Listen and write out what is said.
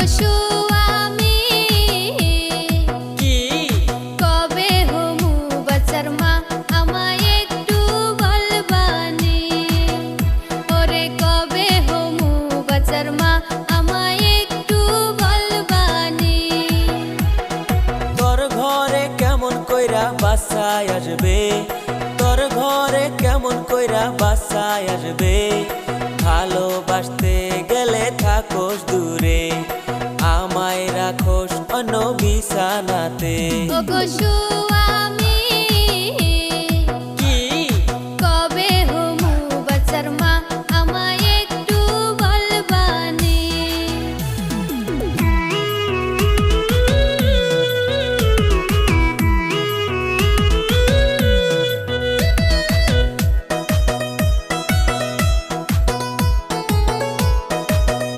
স্বামী কি কবে হমু বাচ্চার মা আমায় একটু বলবানি ওরে কবে হমু বাচ্চার মা আমায় একটু বলবানি তোর ঘরে কেমন কইরা বাসায় আসবে তোর ঘরে কেমন কইরা বাসায় আসবে ভালোবাসতে গেলে থাকোস দূরে আমায় রাখোস অন্য বিছানাতে ওগো